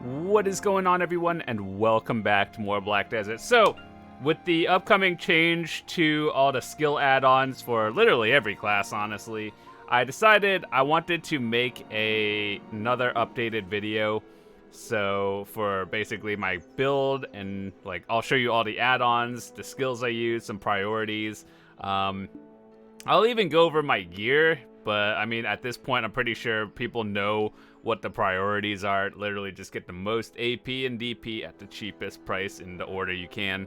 What is going on, everyone, and welcome back to more Black Desert. So, with the upcoming change to all the skill add-ons for literally every class, honestly, I decided I wanted to make another updated video. So, for basically my build, and like I'll show you all the add-ons, the skills I use, some priorities. I'll even go over my gear, but I mean, at this point, I'm pretty sure people know what the priorities are. Literally just get the most AP and DP at the cheapest price in the order you can.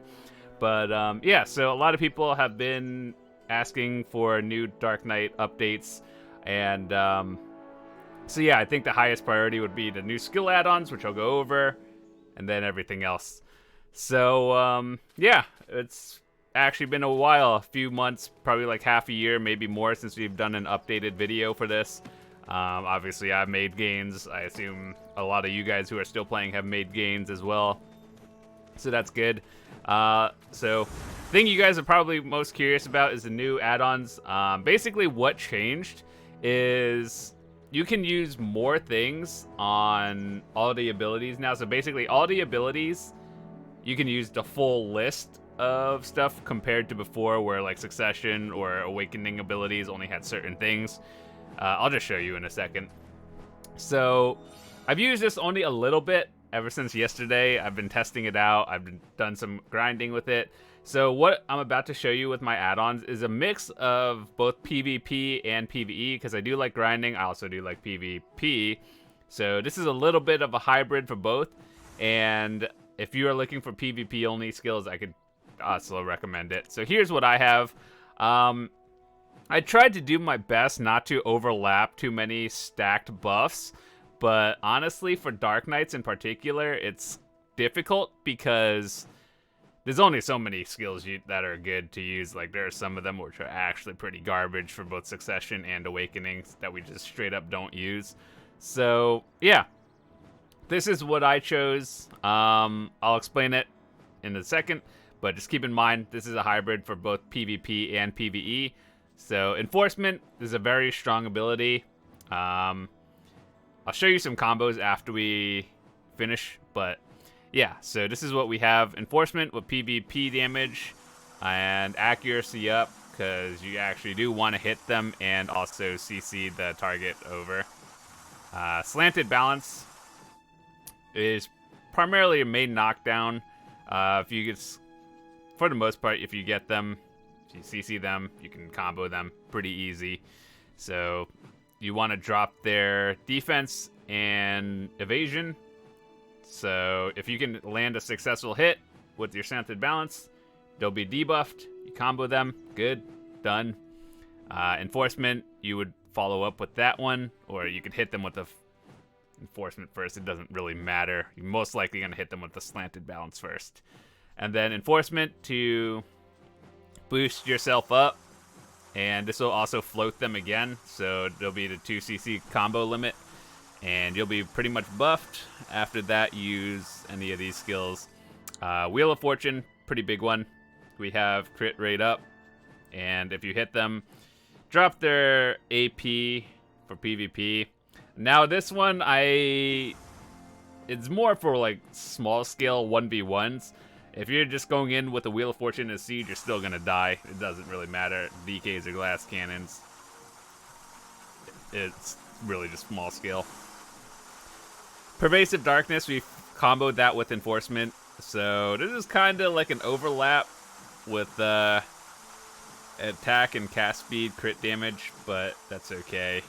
But yeah, so a lot of people have been asking for new Dark Knight updates, and so yeah, I think the highest priority would be the new skill add-ons, which I'll go over, and then everything else. So yeah, it's actually been a while, a few months, probably like half a year, maybe more, since we've done an updated video for this. Obviously, I've made gains. I assume a lot of you guys who are still playing have made gains as well, so that's good. So, the thing you guys are probably most curious about is the new add-ons. Basically, what changed is you can use more things on all the abilities now. So basically, all the abilities, you can use the full list of stuff compared to before, where like Succession or Awakening abilities only had certain things. I'll just show you in a second. So I've used this only a little bit ever since yesterday. I've been testing it out. I've done some grinding with it. So what I'm about to show you with my add-ons is a mix of both PvP and PvE, because I do like grinding. I also do like PvP. So this is a little bit of a hybrid for both. And if you are looking for PvP only skills, I could also recommend it. So here's what I have. I tried to do my best not to overlap too many stacked buffs, but honestly, for Dark Knights in particular, it's difficult because there's only so many skills that are good to use. Like, there are some of them which are actually pretty garbage for both Succession and Awakenings that we just straight up don't use. So yeah, this is what I chose. I'll explain it in a second, but just keep in mind this is a hybrid for both PvP and PvE. So Enforcement is a very strong ability. I'll show you some combos after we finish, but yeah, so this is what we have. Enforcement with PvP damage and accuracy up, because you actually do want to hit them and also CC the target over. Slanted Balance is primarily a main knockdown. If you get, for the most part, if you get them, you CC them, you can combo them pretty easy. So you want to drop their defense and evasion. So if you can land a successful hit with your Slanted Balance, they'll be debuffed. You combo them, good, done. Enforcement, you would follow up with that one, or you could hit them with the Enforcement first. It doesn't really matter. You're most likely going to hit them with the Slanted Balance first. And then Enforcement to boost yourself up, and this will also float them again, so there'll be the 2cc combo limit, and you'll be pretty much buffed. After that, use any of these skills. Wheel of Fortune, pretty big one. We have crit rate up, and if you hit them, drop their AP for PvP. Now this one, it's more for like small scale 1v1s. If you're just going in with a Wheel of Fortune and a Siege, you're still going to die. It doesn't really matter. DKs or glass cannons. It's really just small scale. Pervasive Darkness, we've comboed that with Enforcement. So this is kind of like an overlap with attack and cast speed, crit damage, but that's okay.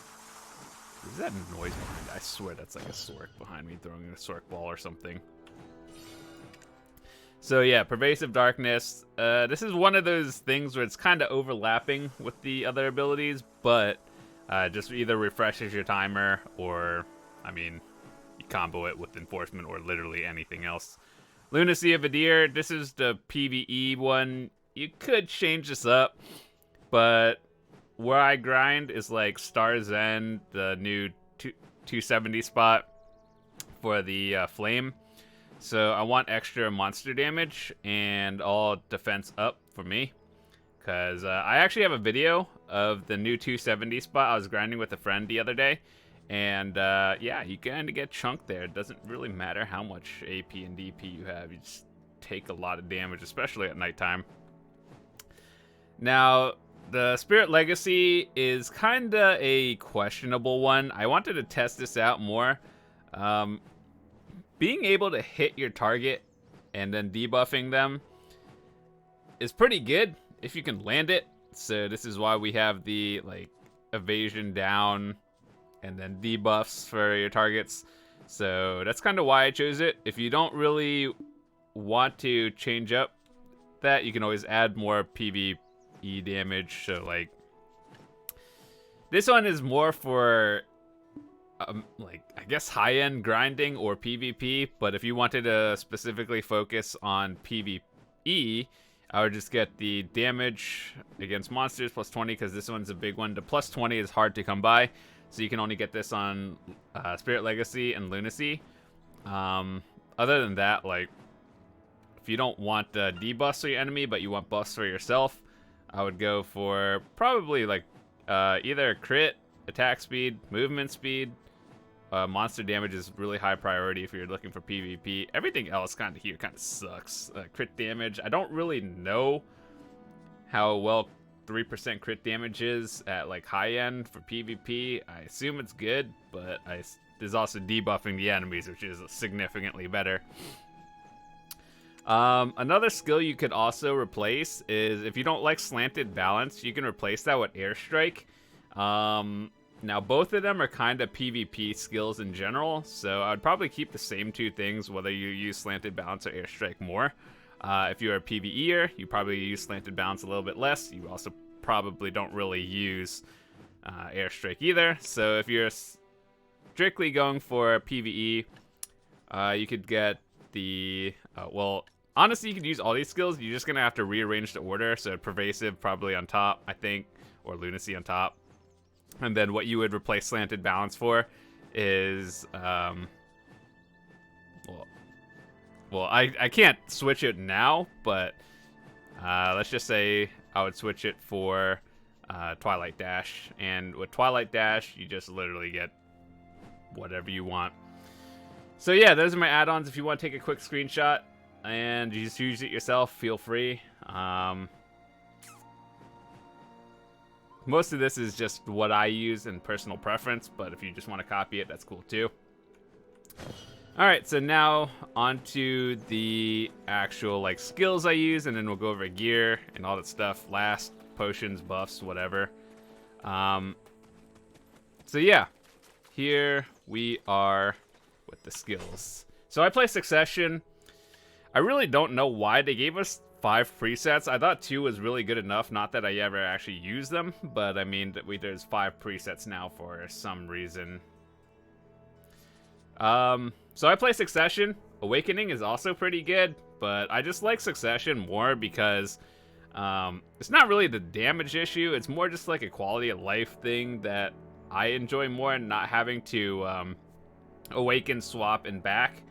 Is that noise behind? I swear that's like a Sork behind me throwing a Sork ball or something. So yeah, Pervasive Darkness. This is one of those things where it's kind of overlapping with the other abilities, but just either refreshes your timer, or, I mean, you combo it with Enforcement or literally anything else. Lunacy of Adir, this is the PvE one. You could change this up, but where I grind is like Star's End, the new 270 spot for the Flame. So I want extra monster damage and all defense up for me, because I actually have a video of the new 270 spot. I was grinding with a friend the other day, And yeah, you kind of get chunked there. It doesn't really matter how much AP and DP you have. You just take a lot of damage, especially at nighttime. Now, the Spirit Legacy is kind of a questionable one. I wanted to test this out more. Being able to hit your target and then debuffing them is pretty good if you can land it. So this is why we have the like evasion down and then debuffs for your targets. So that's kind of why I chose it. If you don't really want to change up that, you can always add more PvE damage. So like this one is more for like I guess high-end grinding or PvP, but if you wanted to specifically focus on PvE, I would just get the damage against monsters plus 20, because this one's a big one. The plus 20 is hard to come by, so you can only get this on Spirit Legacy and Lunacy. Other than that, like, if you don't want debuffs for your enemy, but you want buffs for yourself, I would go for probably like either crit, attack speed, movement speed. Monster damage is really high priority if you're looking for PvP. Everything else kind of here kind of sucks. Crit damage, I don't really know how well 3% crit damage is at like high end for PvP. I assume it's good, but there's also debuffing the enemies, which is significantly better. Another skill you could also replace is, if you don't like slanted balance, you can replace that with airstrike. Now, both of them are kind of PvP skills in general, so I'd probably keep the same two things, whether you use Slanted Balance or Airstrike more. If you're a PvEer, you probably use Slanted Balance a little bit less. You also probably don't really use Airstrike either. So if you're strictly going for PvE, you could get the... well, honestly, you could use all these skills. You're just going to have to rearrange the order, so Pervasive probably on top, I think, or Lunacy on top. And then what you would replace Slanted Balance for is, well, I can't switch it now, but let's just say I would switch it for Twilight Dash. And with Twilight Dash, you just literally get whatever you want. So yeah, those are my add-ons. If you want to take a quick screenshot and you just use it yourself, feel free. Most of this is just what I use and personal preference, but if you just want to copy it, that's cool too. Alright, so now onto the actual like skills I use, and then we'll go over gear and all that stuff last. Potions, buffs, whatever. So yeah, here we are with the skills. So I play Succession. I really don't know why they gave us 5 presets. I thought 2 was really good enough. Not that I ever actually use them, but I mean that there's 5 presets now for some reason. So I play Succession. Awakening is also pretty good, but I just like Succession more because it's not really the damage issue. It's more just like a quality of life thing that I enjoy more, and not having to awaken, swap, and back.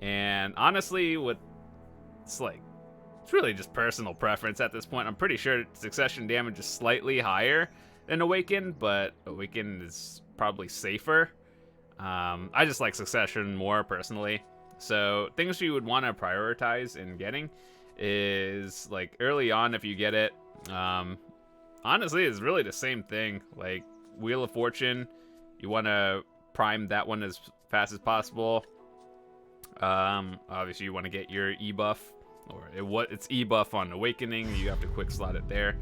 And honestly, it's really just personal preference at this point. I'm pretty sure Succession damage is slightly higher than Awaken, but Awaken is probably safer. I just like Succession more personally. So things you would want to prioritize in getting is, like, early on if you get it, honestly it's really the same thing. Like Wheel of Fortune, you want to prime that one as fast as possible. Obviously you want to get your E-buff, or it's E-buff on Awakening. You have to quick slot it there.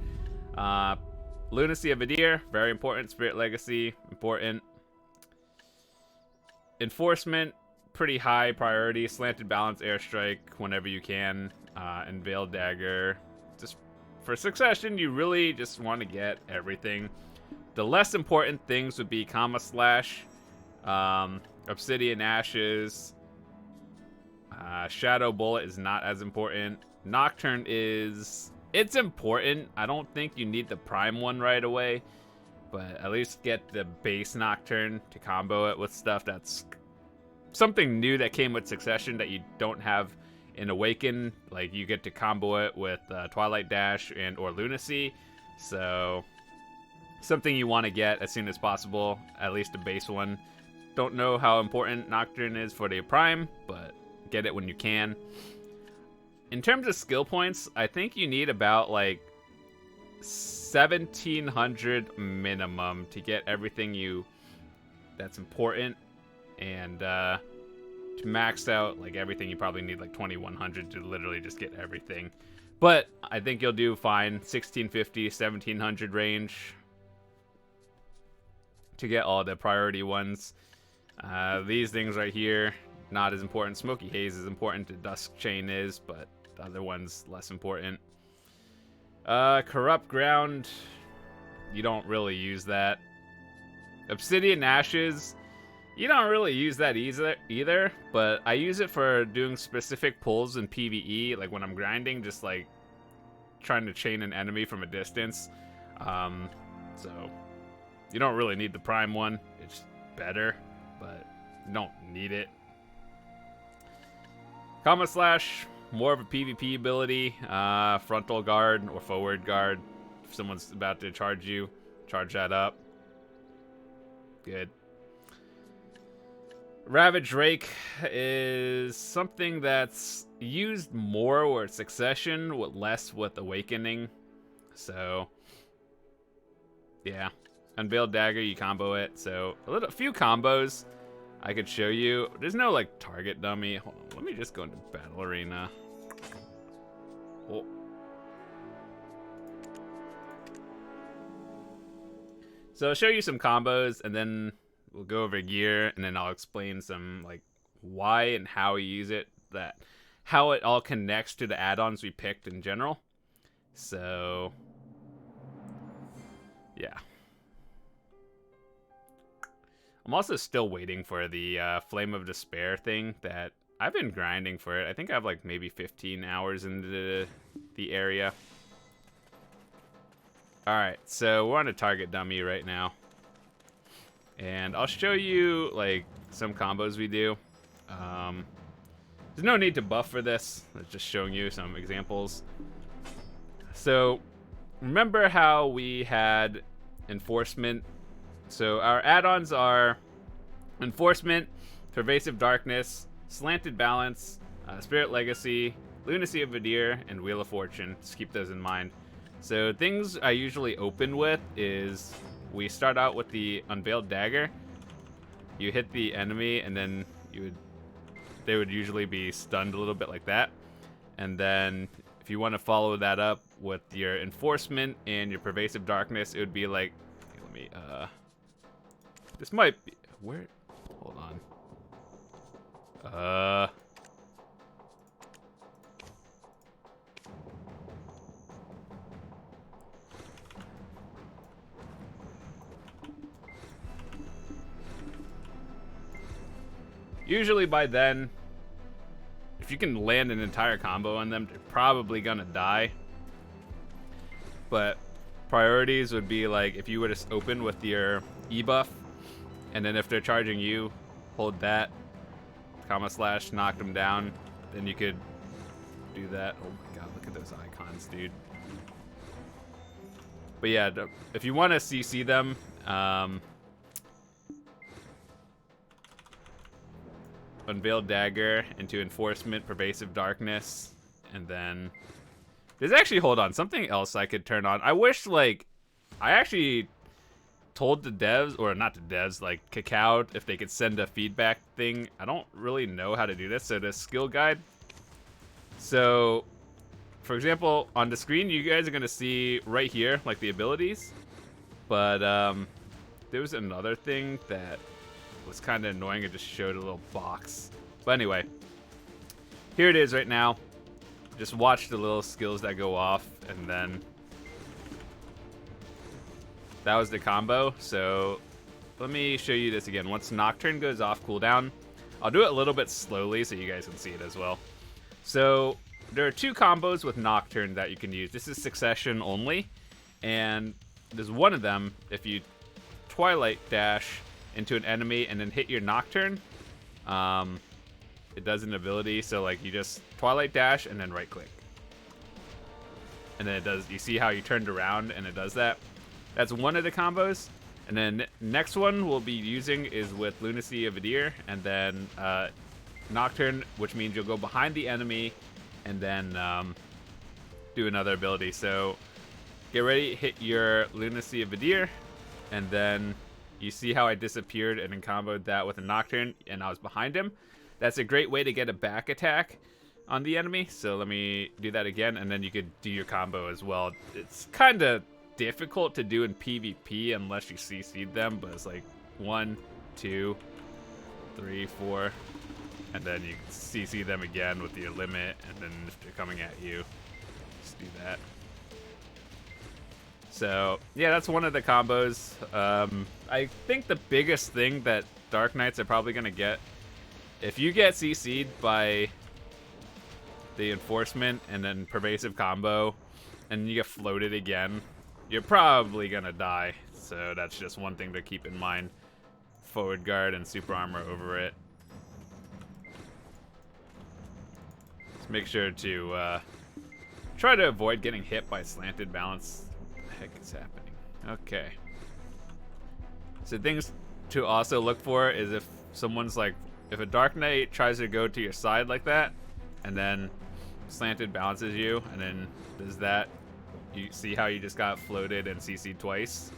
Lunacy of Adir, very important. Spirit Legacy, important. Enforcement, pretty high priority. Slanted Balance, Airstrike whenever you can, and Veiled Dagger. Just for Succession, you really just want to get everything. The less important things would be Comma Slash, Obsidian Ashes. Shadow Bullet is not as important. Nocturne it's important. I don't think you need the prime one right away, but at least get the base Nocturne to combo it with stuff that's something new that came with Succession that you don't have in Awaken. Like, you get to combo it with Twilight Dash and or Lunacy. So something you want to get as soon as possible, at least a base one. Don't know how important Nocturne is for the Prime, but get it when you can. In terms of skill points, I think you need about like 1,700 minimum to get everything that's important, and to max out like everything you probably need like 2,100 to literally just get everything. But I think you'll do fine. 1,650, 1,700 range to get all the priority ones. These things right here, not as important. Smoky Haze is important, the Dusk Chain is, but the other one's less important. Corrupt Ground, you don't really use that. Obsidian Ashes, you don't really use that either, but I use it for doing specific pulls in PvE, like when I'm grinding, just like trying to chain an enemy from a distance. So you don't really need the Prime one, it's better, but you don't need it. Comma Slash, more of a PvP ability. Frontal Guard or Forward Guard. If someone's about to charge you, charge that up. Good. Ravage Rake is something that's used more with Succession, with less with Awakening. So, yeah. Unveiled Dagger, you combo it. So, a few combos I could show you. There's no, like, target dummy. Hold on, let me just go into Battle Arena. Oh. So, I'll show you some combos, and then we'll go over gear, and then I'll explain some, like, why and how we use it, how it all connects to the add-ons we picked in general. So, yeah. I'm also still waiting for the Flame of Despair thing that I've been grinding for it. I think I have, like, maybe 15 hours into the area. Alright, so we're on a target dummy right now. And I'll show you, like, some combos we do. There's no need to buff for this. I'm just showing you some examples. So, remember how we had Enforcement? So, our add-ons are Enforcement, Pervasive Darkness, Slanted Balance, Spirit Legacy, Lunacy of Vidir, and Wheel of Fortune. Just keep those in mind. So, things I usually open with is we start out with the Unveiled Dagger. You hit the enemy, and then they would usually be stunned a little bit like that. And then if you want to follow that up with your Enforcement and your Pervasive Darkness, it would be like, let me, this might be, where, hold on. Usually by then, if you can land an entire combo on them, they're probably gonna die. But priorities would be like if you were to open with your E buff, and then if they're charging you, hold that, comma slash, knock them down, then you could do that. Oh my god, look at those icons, dude. But yeah, if you want to CC them, Unveiled Dagger into Enforcement, Pervasive Darkness, and then there's actually, hold on, something else I could turn on. I wish, like, I actually told the devs, or not the devs, like Cacao, if they could send a feedback thing. I don't really know how to do this. So the skill guide. So, for example, on the screen, you guys are gonna see right here, like the abilities. But there was another thing that was kind of annoying. It just showed a little box. But anyway, here it is right now. Just watch the little skills that go off, and then that was the combo. So let me show you this again. Once Nocturne goes off cooldown, I'll do it a little bit slowly so you guys can see it as well. So there are two combos with Nocturne that you can use. This is Succession only, and there's one of them if you Twilight Dash into an enemy and then hit your Nocturne. It does an ability, so like you just Twilight Dash and then right click, and then it does. You see how you turned around and it does that. That's one of the combos. And then next one we'll be using is with Lunacy of Adir, and then Nocturne, which means you'll go behind the enemy and then do another ability. So get ready, hit your Lunacy of Adir, and then you see how I disappeared and then comboed that with a Nocturne, and I was behind him. That's a great way to get a back attack on the enemy. So let me do that again, and then you could do your combo as well. It's kind of difficult to do in PvP unless you CC'd them, but it's like 1, 2, 3, 4, and then you can CC them again with your limit, and then if they're coming at you, just do that. So yeah, that's one of the combos. I think the biggest thing that Dark Knights are probably gonna get, if you get CC'd by the Enforcement and then Pervasive combo, and you get floated again, you're probably gonna die. So that's just one thing to keep in mind. Forward guard and super armor over it. Just make sure to try to avoid getting hit by slanted balance. What the heck is happening? Okay. So things to also look for is if someone's like, if a Dark Knight tries to go to your side like that, and then slanted balances you, and then does that, you see how you just got floated and CC'd twice?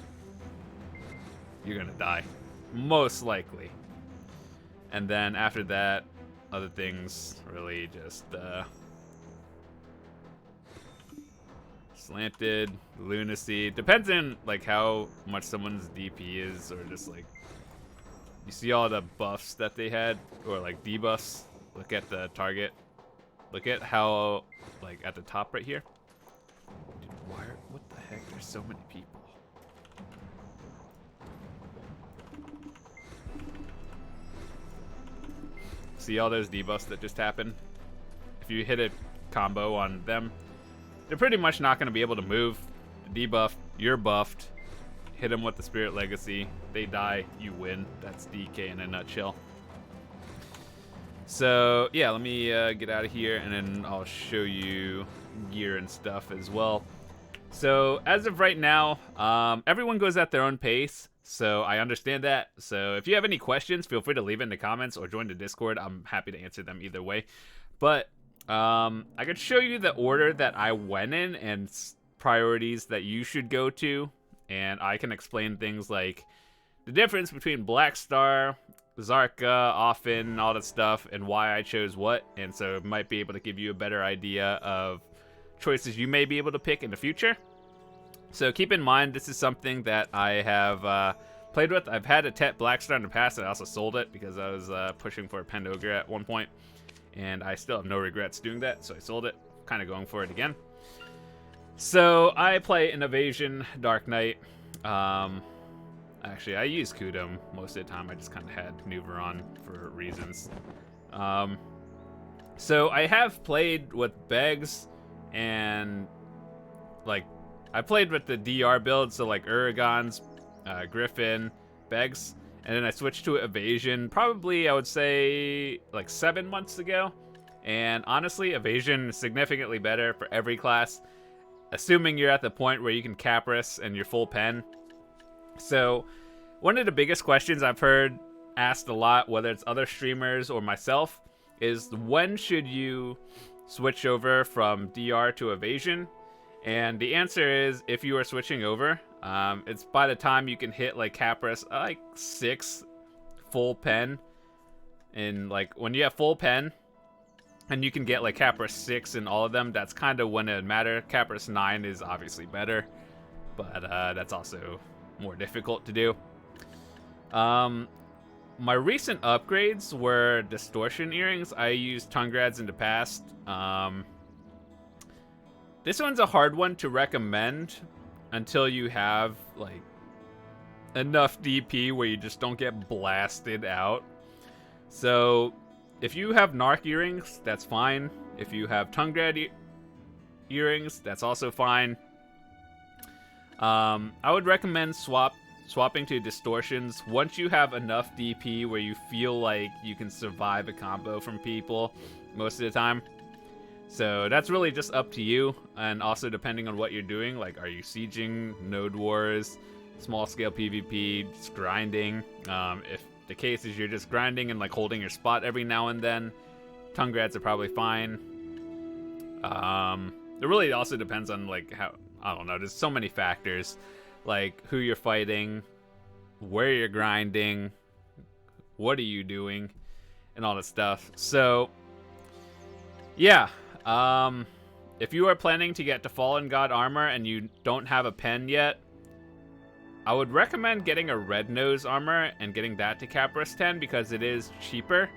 You're gonna die. Most likely. And then after that, other things really just slanted, lunacy. Depends on like how much someone's DP is, or just like you see all the buffs that they had, or like debuffs. Look at the target. Look at how, like at the top right here. Dude, what the heck? There's so many people. See all those debuffs that just happened? If you hit a combo on them, they're pretty much not going to be able to move. Debuff, you're buffed. Hit them with the Spirit Legacy. They die, you win. That's DK in a nutshell. So yeah, let me get out of here, and then I'll show you gear and stuff as well. So as of right now, everyone goes at their own pace, so I understand that. So if you have any questions, feel free to leave it in the comments or join the Discord. I'm happy to answer them either way. But I could show you the order that I went in and priorities that you should go to, and I can explain things like the difference between Black Star, Zarka, Often, all that stuff, and why I chose what. And so it might be able to give you a better idea of choices you may be able to pick in the future. So keep in mind, this is something that I have played with. I've had a Tet Black Star in the past, and I also sold it because I was pushing for a Pendogre at one point, and I still have no regrets doing that, so I sold it. Kind of going for it again. So I play an Evasion Dark Knight. Actually, I use Kudum most of the time. I just kind of had Nuver on for reasons. So I have played with Begs, and like I played with the DR build, so like Uragons, Griffin, Begs, and then I switched to Evasion probably, I would say, like 7 months ago. And honestly, Evasion is significantly better for every class, assuming you're at the point where you can Capris and you're full pen. So one of the biggest questions I've heard asked a lot, whether it's other streamers or myself, is when should you switch over from DR to Evasion? And the answer is, if you are switching over, it's by the time you can hit like Capris like 6 full pen. And like when you have full pen and you can get like Capris 6 in all of them, that's kind of when it would matter. Capris 9 is obviously better, but that's also more difficult to do. My recent upgrades were Distortion Earrings. I used Tungrads in the past. This one's a hard one to recommend until you have like enough DP where you just don't get blasted out. So if you have Narc Earrings, that's fine. If you have Tungrad Earrings, that's also fine. I would recommend swapping to Distortions once you have enough DP where you feel like you can survive a combo from people most of the time. So that's really just up to you, and also depending on what you're doing. Like, are you sieging, node wars, small scale PvP, just grinding? If the case is you're just grinding and like holding your spot every now and then, tongue grads are probably fine. It really also depends on like how, I don't know, there's so many factors, like who you're fighting, where you're grinding, what are you doing, and all that stuff. So yeah, if you are planning to get to Fallen God armor and you don't have a pen yet, I would recommend getting a red nose armor and getting that to Capris 10, because it is cheaper.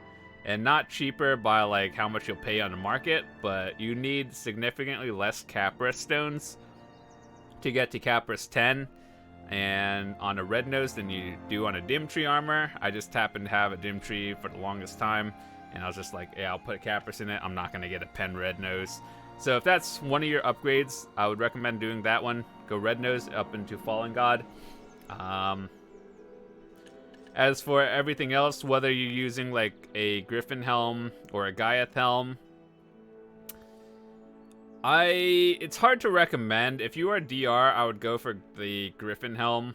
And not cheaper by like how much you'll pay on the market, but you need significantly less Capris stones to get to Capris 10 and on a red nose than you do on a dim tree armor. I just happened to have a dim tree for the longest time, and I was just like, yeah, I'll put a Capris in it. I'm not going to get a pen red nose. So if that's one of your upgrades, I would recommend doing that one. Go red nose up into Fallen God. As for everything else, whether you're using like a Griffin helm or a Gaiath helm, it's hard to recommend. If you are DR, I would go for the Griffin helm.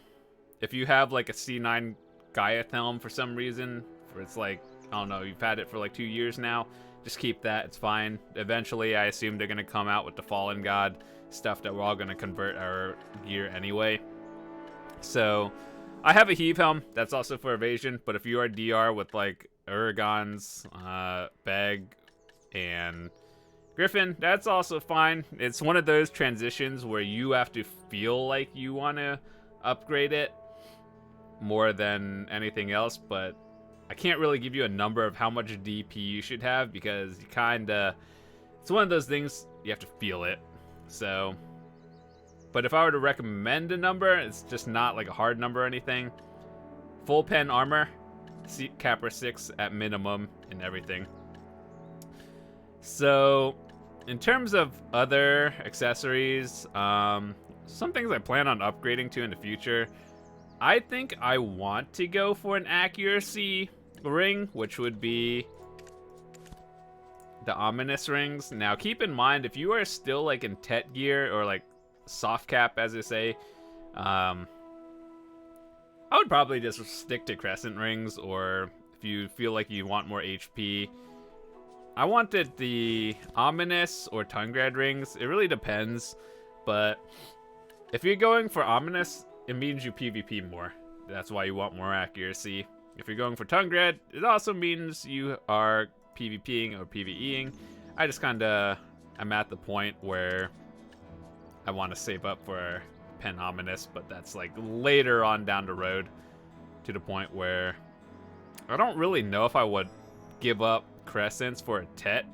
If you have like a C9 Gaiath helm for some reason, for it's like, I don't know, you've had it for like 2 years now, just keep that, it's fine. Eventually, I assume they're gonna come out with the Fallen God stuff that we're all gonna convert our gear anyway. So I have a heave helm that's also for evasion, but if you are DR with like Uragons, Beg, and Griffin, that's also fine. It's one of those transitions where you have to feel like you want to upgrade it more than anything else, but I can't really give you a number of how much DP you should have, because you kinda, it's one of those things you have to feel it. So, but if I were to recommend a number, it's just not like a hard number or anything. Full pen armor, Capra 6 at minimum and everything. So, in terms of other accessories, some things I plan on upgrading to in the future, I think I want to go for an accuracy ring, which would be the ominous rings. Now, keep in mind, if you are still like in Tet gear or like soft cap, as they say, I would probably just stick to crescent rings, or if you feel like you want more HP, I wanted the ominous or Tungrad rings. It really depends, but if you're going for ominous, it means you PvP more. That's why you want more accuracy. If you're going for Tungrad, it also means you are PvPing or PvEing. I just kinda, I'm at the point where I want to save up for pen ominous, but that's like later on down the road, to the point where I don't really know if I would give up crescents for a Tet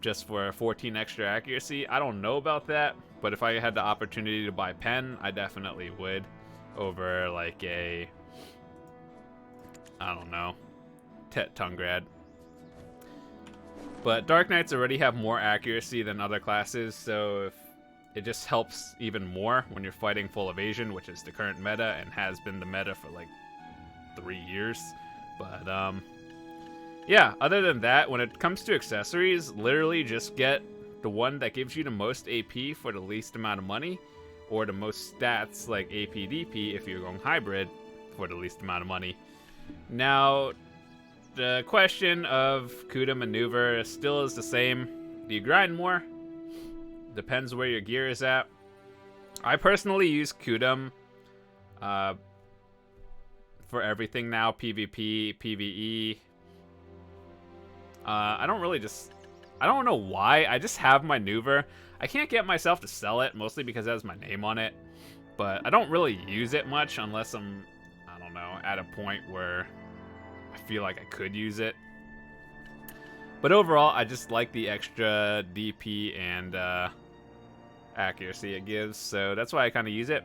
just for 14 extra accuracy. I don't know about that, but if I had the opportunity to buy pen, I definitely would, over like a, I don't know, Tet Tungrad. But Dark Knights already have more accuracy than other classes, so if it just helps even more when you're fighting full evasion, which is the current meta and has been the meta for like 3 years. But yeah, other than that, when it comes to accessories, literally just get the one that gives you the most AP for the least amount of money, or the most stats like AP DP if you're going hybrid for the least amount of money. Now, the question of Kuda maneuver still is the same. Do you grind more? Depends where your gear is at. I personally use Kudum for everything now, PvP, PvE. I don't know why, I just have my maneuver. I can't get myself to sell it, mostly because it has my name on it. But I don't really use it much unless I'm, I don't know, at a point where I feel like I could use it. But overall, I just like the extra DP and accuracy it gives, so that's why I kind of use it.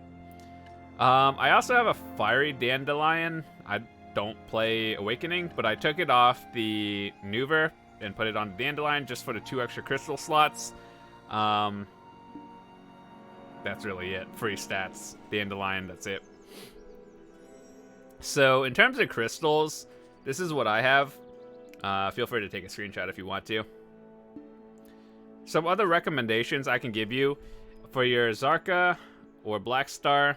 I also have a Fiery Dandelion. I don't play Awakening, but I took it off the maneuver and put it on Dandelion just for the 2 extra crystal slots. That's really it. Free stats. Dandelion, that's it. So, in terms of crystals, this is what I have. Feel free to take a screenshot if you want to. some other recommendations I can give you for your Zarka or Black Star.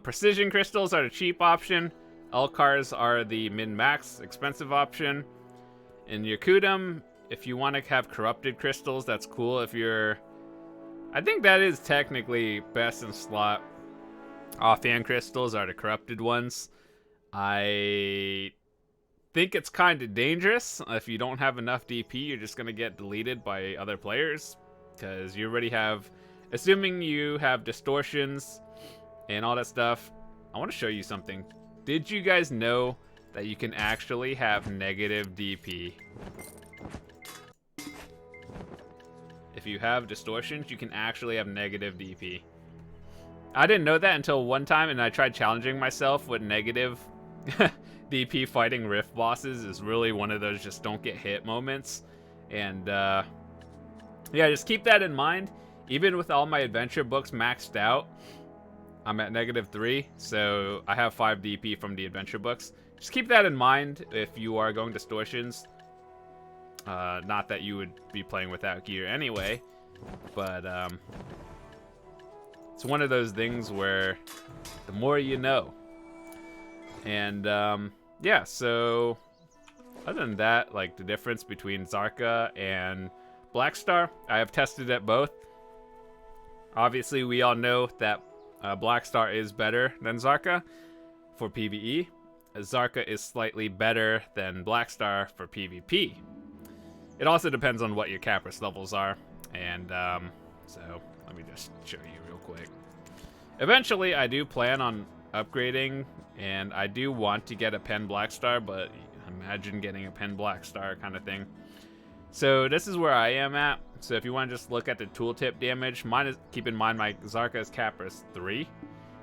Precision crystals are the cheap option. Elcars are the min-max expensive option. In your Kudum, if you want to have corrupted crystals, that's cool. If you're... I think that is technically best in slot. Offhand crystals are the corrupted ones. I think it's kind of dangerous. If you don't have enough DP, you're just going to get deleted by other players. Because you already have... Assuming you have distortions and all that stuff. I want to show you something. Did you guys know that you can actually have negative DP? If you have distortions, you can actually have negative DP. I didn't know that until one time, and I tried challenging myself with negative DP fighting Rift bosses. Is really one of those just don't get hit moments. And yeah, just keep that in mind. Even with all my adventure books maxed out, I'm at -3, so I have 5 DP from the adventure books. Just keep that in mind if you are going distortions. Not that you would be playing without gear anyway, but it's one of those things where the more you know. And yeah, so other than that, like the difference between Zarka and Black Star, I have tested it both. Obviously, we all know that Black Star is better than Zarka for PvE. Zarka is slightly better than Black Star for PvP. It also depends on what your Capris levels are. And so let me just show you real quick. Eventually, I do plan on upgrading, and I do want to get a Pen Black Star, but imagine getting a Pen Black Star kind of thing. So this is where I am at. So if you want to just look at the tooltip damage, mine is, keep in mind my Zarka is Capris 3.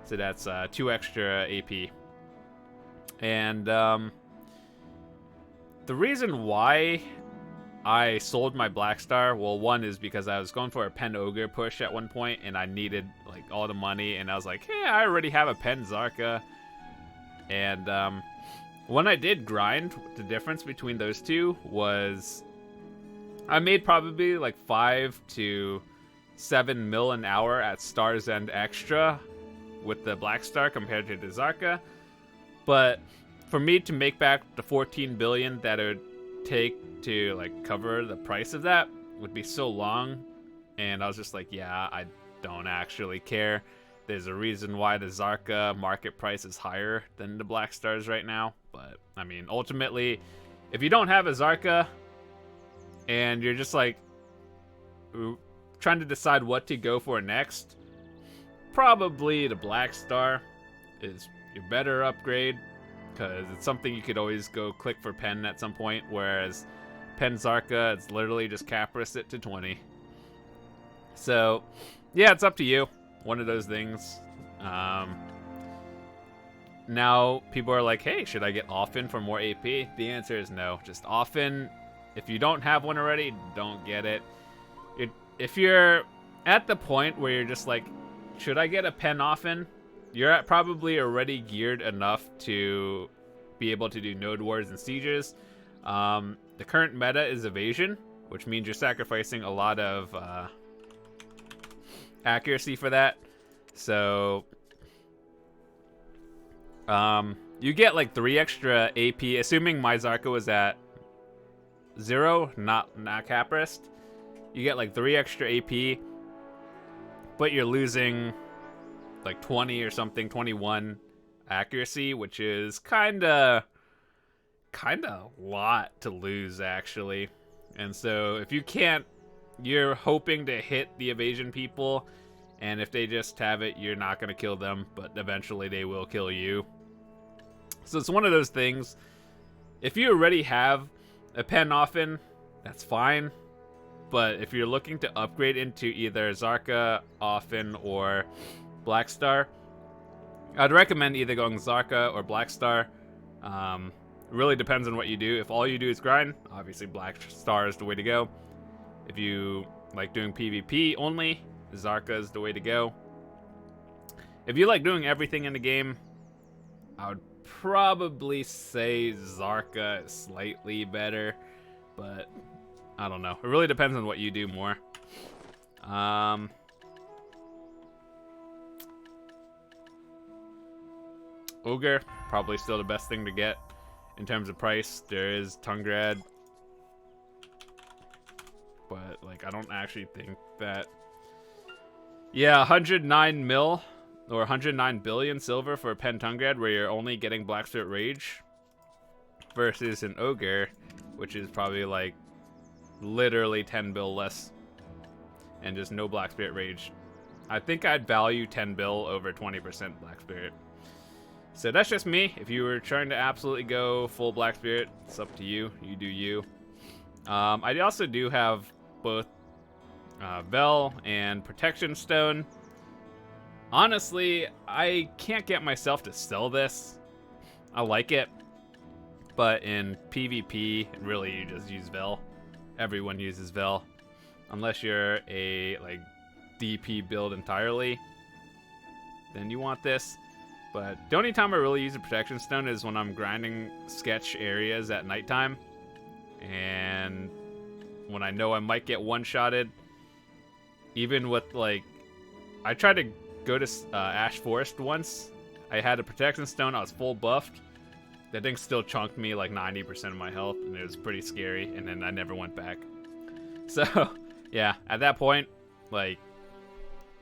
So that's 2 extra AP. And the reason why I sold my Black Star, well, one is because I was going for a Pen Ogre push at one point, and I needed like all the money, and I was like, hey, I already have a Pen Zarka. And when I did grind, the difference between those two was I made probably like 5 to 7 mil an hour at Star's End Extra with the Black Star compared to the Zarka. But for me to make back the 14 billion that it would take to like cover the price of that would be so long. And I was just like, yeah, I don't actually care. There's a reason why the Zarka market price is higher than the Black Stars right now. But I mean, ultimately, if you don't have a Zarka and you're just like trying to decide what to go for next, probably the Black Star is your better upgrade, because it's something you could always go click for Pen at some point, whereas Pen Zarka, it's literally just Capris it to 20. So yeah, it's up to you. One of those things. Now people are like, hey, should I get Often for more AP? The answer is no. Just Often, if you don't have one already, don't get it. If you're at the point where you're just like, should I get a Pen Often? You're probably already geared enough to be able to do Node Wars and Sieges. The current meta is Evasion, which means you're sacrificing a lot of accuracy for that. So you get like 3 extra AP, assuming my Zarka was at 0, not Capris. You get like 3 extra AP, but you're losing like 20 or something, 21 accuracy, which is kind of a lot to lose, actually. And so if you can't, you're hoping to hit the Evasion people, and if they just have it, you're not going to kill them, but eventually they will kill you. So it's one of those things. If you already have a Pen Often, that's fine. But if you're looking to upgrade into either Zarka, Often, or Black Star, I'd recommend either going Zarka or Black Star. It really depends on what you do. If all you do is grind, obviously Black Star is the way to go. If you like doing PvP only, Zarka is the way to go. If you like doing everything in the game, I would probably say Zarka is slightly better. But I don't know. It really depends on what you do more. Ogre, probably still the best thing to get in terms of price. There is Tungrad, but like I don't actually think that. Yeah, 109 mil or 109 billion silver for a Pen Tungrad, where you're only getting Black Spirit Rage, versus an Ogre, which is probably like literally 10 bill less and just no Black Spirit Rage. I think I'd value 10 bill over 20% Black Spirit. So that's just me. If you were trying to absolutely go full Black Spirit, it's up to you. You do you. I also do have both Vel and Protection Stone. Honestly, I can't get myself to sell this. I like it, but in PvP, really you just use Vel. Everyone uses Vel, unless you're a like DP build entirely. Then you want this. But the only time I really use a Protection Stone is when I'm grinding sketch areas at nighttime, and when I know I might get one-shotted. Even with like, I tried to go to Ash Forest once. I had a Protection Stone. I was full buffed. That thing still chunked me like 90% of my health, and it was pretty scary. And then I never went back. So yeah, at that point, like,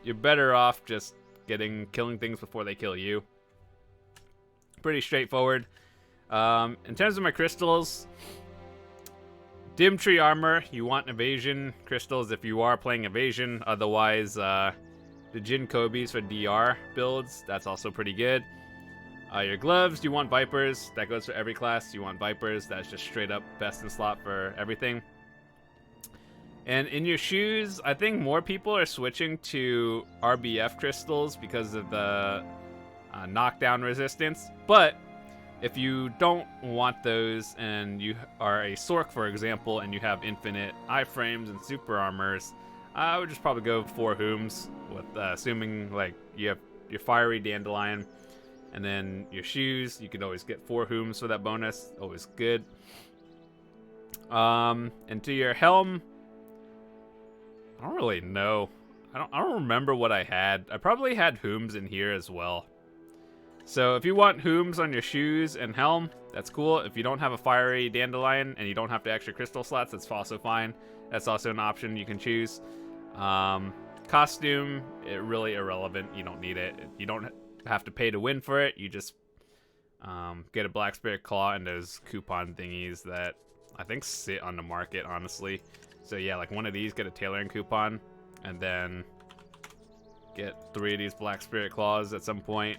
you're better off just killing things before they kill you. Pretty straightforward. In terms of my crystals, Dim Tree Armor, you want evasion crystals if you are playing evasion. Otherwise, the Jin Kobis for DR builds, that's also pretty good. Your gloves, you want Vipers. That goes for every class. You want Vipers. That's just straight up best in slot for everything. And in your shoes, I think more people are switching to RBF crystals because of the knockdown resistance. But if you don't want those and you are a Sork, for example, and you have infinite iframes and super armors, I would just probably go 4 Hooms, with assuming like you have your Fiery Dandelion, and then your shoes. You could always get 4 Hooms for that bonus. Always good. And to your helm, I don't really know. I don't remember what I had. I probably had Hooms in here as well. So if you want Hooms on your shoes and helm, that's cool. If you don't have a Fiery Dandelion and you don't have the extra crystal slots, that's also fine. That's also an option you can choose. Costume, really irrelevant. You don't need it. You don't have to pay to win for it. You just get a Black Spirit Claw and those coupon thingies that I think sit on the market, honestly. So yeah, like one of these, get a tailoring coupon, and then get 3 of these Black Spirit Claws at some point.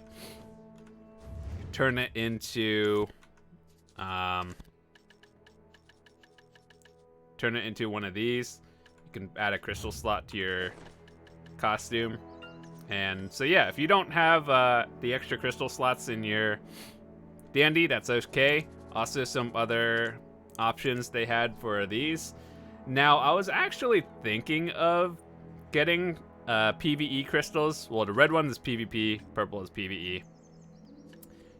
Turn it into one of these. You can add a crystal slot to your costume. And so yeah, if you don't have the extra crystal slots in your dandy, that's okay. Also some other options they had for these. Now, I was actually thinking of getting PvE crystals. Well, the red one is PvP, purple is PvE.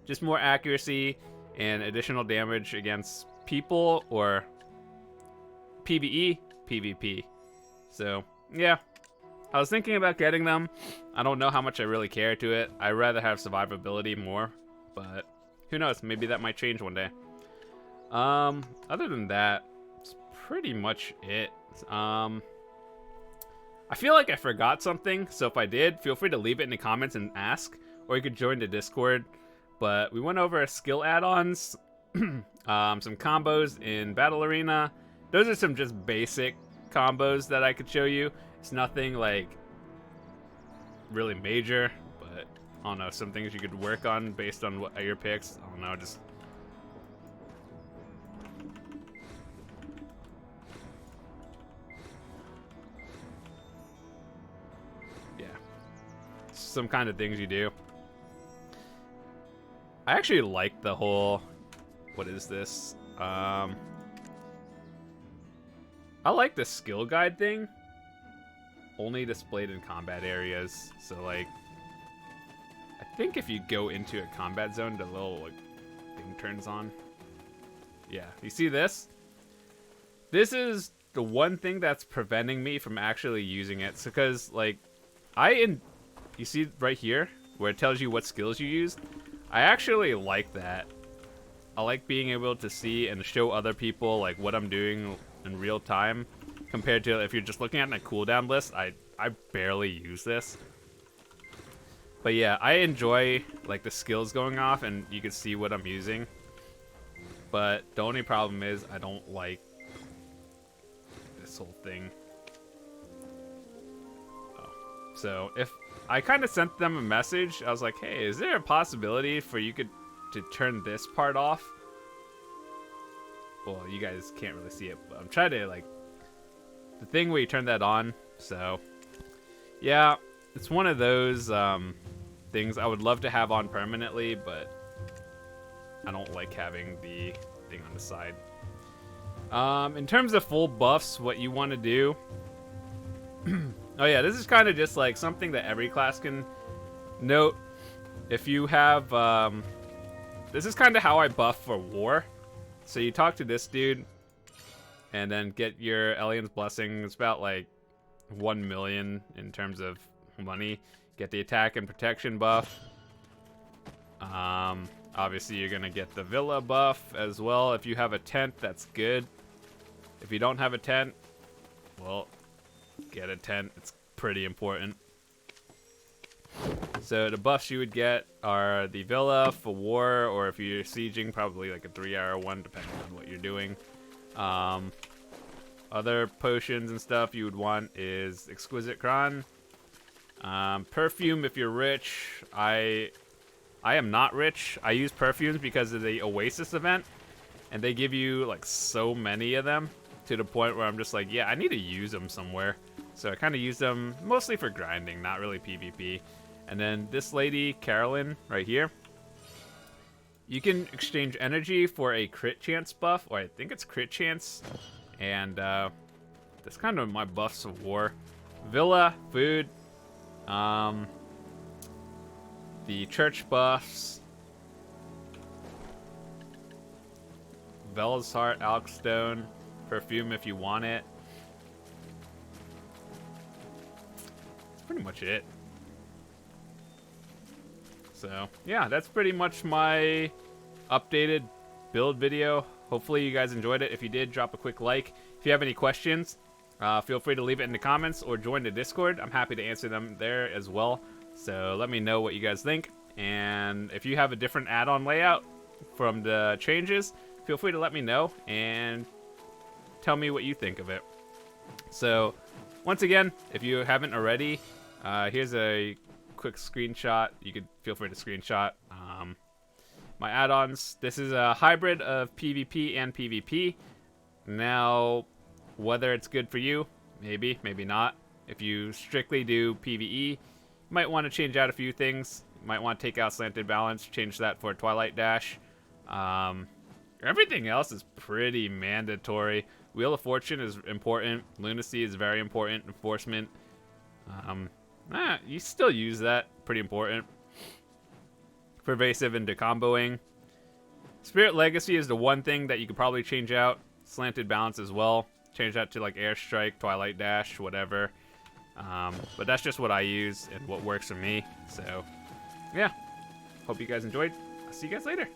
Just more accuracy and additional damage against people, or PvE, PvP. So, yeah. I was thinking about getting them. I don't know how much I really care to it. I'd rather have survivability more, but who knows? Maybe that might change one day. Other than that, it's pretty much it. I feel like I forgot something, so if I did, feel free to leave it in the comments and ask, or you could join the Discord. But we went over skill add-ons, some combos in Battle Arena. Those are some just basic combos that I could show you. It's nothing like really major, but I don't know, some things you could work on based on what your picks. I don't know, just yeah, some kind of things you do. I actually like the whole, what is this? I like the skill guide thing. Only displayed in combat areas. So like, I think if you go into a combat zone, the little like thing turns on. Yeah, you see this? This is the one thing that's preventing me from actually using it. So, because, like, you see right here where it tells you what skills you used? I actually like that. I like being able to see and show other people, like, what I'm doing in real time, compared to if you're just looking at a cooldown list. I barely use this. But yeah, I enjoy, like, the skills going off and you can see what I'm using. But the only problem is I don't like this whole thing. Oh. So if I kind of sent them a message, I was like, hey, is there a possibility for you to turn this part off? Well, you guys can't really see it, but I'm trying to, like, the thing where you turn that on. So yeah, it's one of those things I would love to have on permanently, but I don't like having the thing on the side. In terms of full buffs, what you want to do... oh yeah, this is kind of just like something that every class can note. If you have... this is kind of how I buff for war. So you talk to this dude, and then get your Alien's Blessing. It's about like 1 million in terms of money. Get the attack and protection buff. Obviously, you're going to get the Villa buff as well. If you have a tent, that's good. If you don't have a tent, well, get a tent. It's pretty important. So the buffs you would get are the Villa for war, or if you're sieging, probably like a 3-hour one, depending on what you're doing. Other potions and stuff you would want is Exquisite Cron. Perfume if you're rich. I am not rich. I use perfumes because of the Oasis event, and they give you like so many of them to the point where I'm just like, yeah, I need to use them somewhere. So I kind of use them mostly for grinding, not really PvP. And then this lady, Carolyn, right here. You can exchange energy for a crit chance buff, or I think it's crit chance. And that's kind of my buffs of war. Villa, food. The church buffs. Vela's Heart, Alkstone, perfume if you want it. That's pretty much it. So, yeah, that's pretty much my updated build video. Hopefully you guys enjoyed it. If you did, drop a quick like. If you have any questions, feel free to leave it in the comments or join the Discord. I'm happy to answer them there as well. So let me know what you guys think. And if you have a different add-on layout from the changes, feel free to let me know and tell me what you think of it. So once again, if you haven't already, here's a quick screenshot. You could feel free to screenshot my add-ons. This is a hybrid of PvP and PvP. Now, whether it's good for you, maybe, maybe not. If you strictly do PvE, you might want to change out a few things. You might want to take out Slanted Balance, change that for Twilight Dash. Everything else is pretty mandatory. Wheel of Fortune is important. Lunacy is very important. Enforcement. You still use that. Pretty important. Pervasive into comboing. Spirit Legacy is the one thing that you could probably change out. Slanted Balance as well. Change that to like Airstrike, Twilight Dash, whatever. But that's just what I use and what works for me. So, yeah. Hope you guys enjoyed. I'll see you guys later.